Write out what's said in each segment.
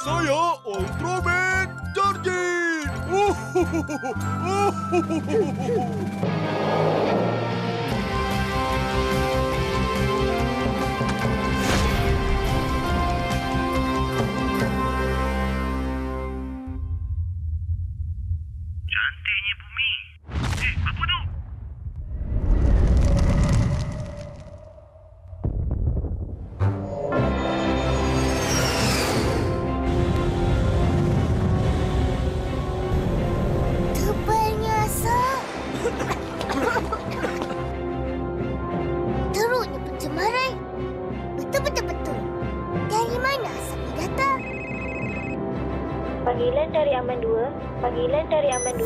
saya Ultraman Jarjin. Cantiknya bumi. Apa tu? Tebalnya asap. Teruknya pencemaran. Betul. Dari mana asap ini datang? Panggilan dari Aman 2. Panggilan dari Aman 2.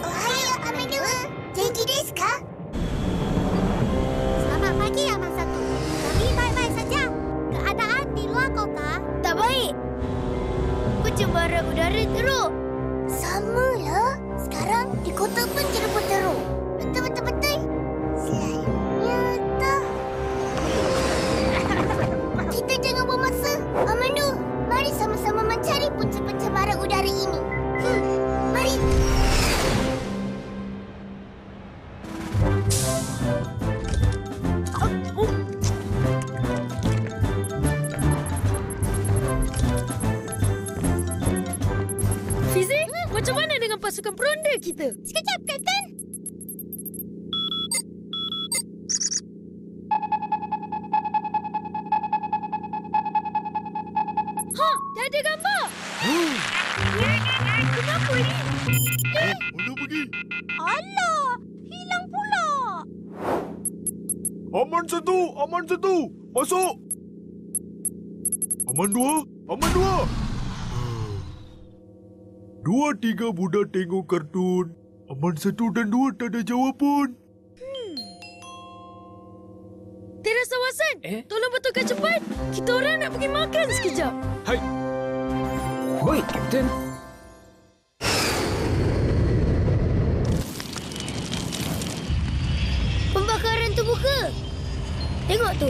Ohio, Aman 2. Genki desu ka? Selamat pagi, Aman 1. Kami baik-baik saja. Keadaan di luar kota tak baik. Pencemaran udara teruk. Samalah. Sekarang di kota pun jeruput teruk. Betul. Selalunya tak. Kita jangan buang masa. Amandu, mari sama-sama mencari punca pencemaran udara ini. Mari. Fizi, macam mana dengan pasukan peronda kita? Sekejap, Kapten. Ha, dah ada gambar. Kenapa ni? Mana pergi? Alah, hilang pula. Aman satu. Masuk. Aman dua. 2-3 budak tengok kartun. Aman 1 dan 2 tak ada jawapan. Teras Awasan, tolong betulkan cepat. Kita orang nak pergi makan sekejap. Hai. Baik, Kapten. Pembakaran terbuka. Tengok tu.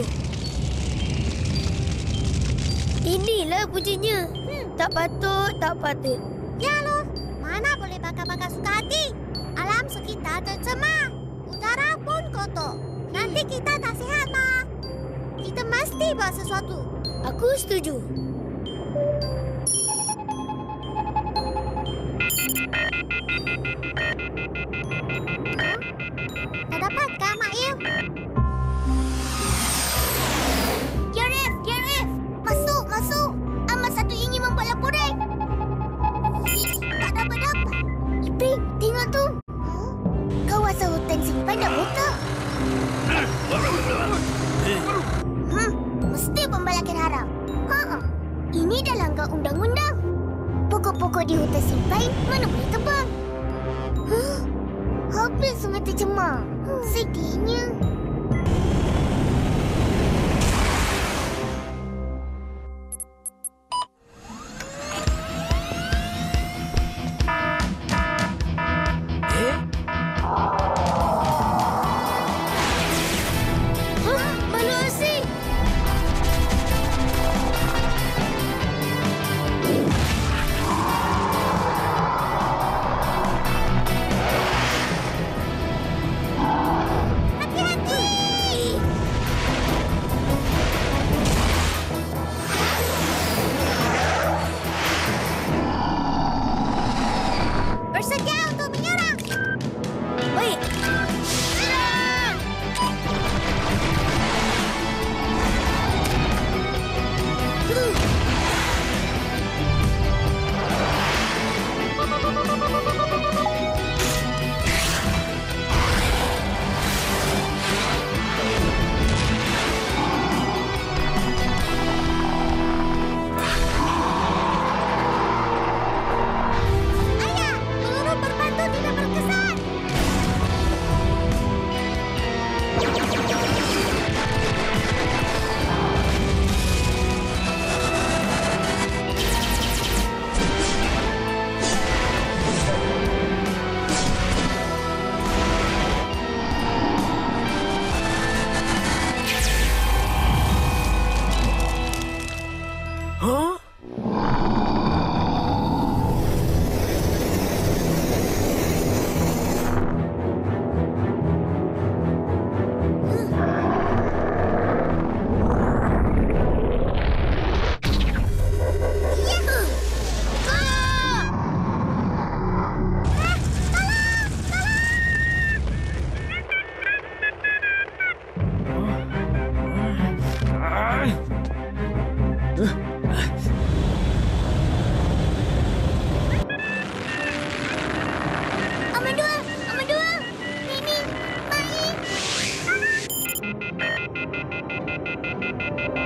Inilah pujinya. Tak patut. Ya loh, mana boleh bakar-bakar suka hati. Alam sekitar tercemar. Udara pun kotor. Nanti kita tak sihat, Ma. Kita mesti buat sesuatu. Aku setuju. Tak dapat kah, Mak Il? Yaref! Masuk! Amat 1 ingin membuat laporan. Tak dapat. Iping, tengok tu. Kawasan hutan simpan dah rotak. Mesti pembalakan haram. Ini dah langgar undang-undang. Pokok-pokok di hutan simpan mana boleh tebang. Habis sungai tercemar. Sedihnya. Malu asing. Hati-hati.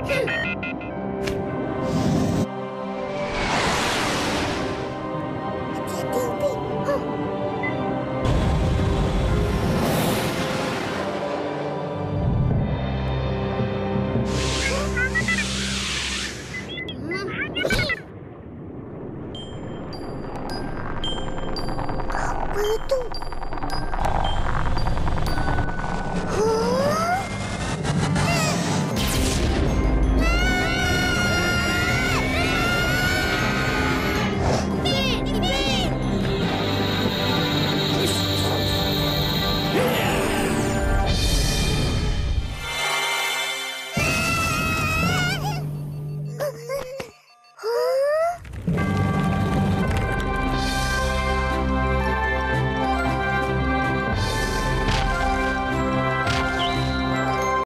Hati-hati, Upin. Apa tu?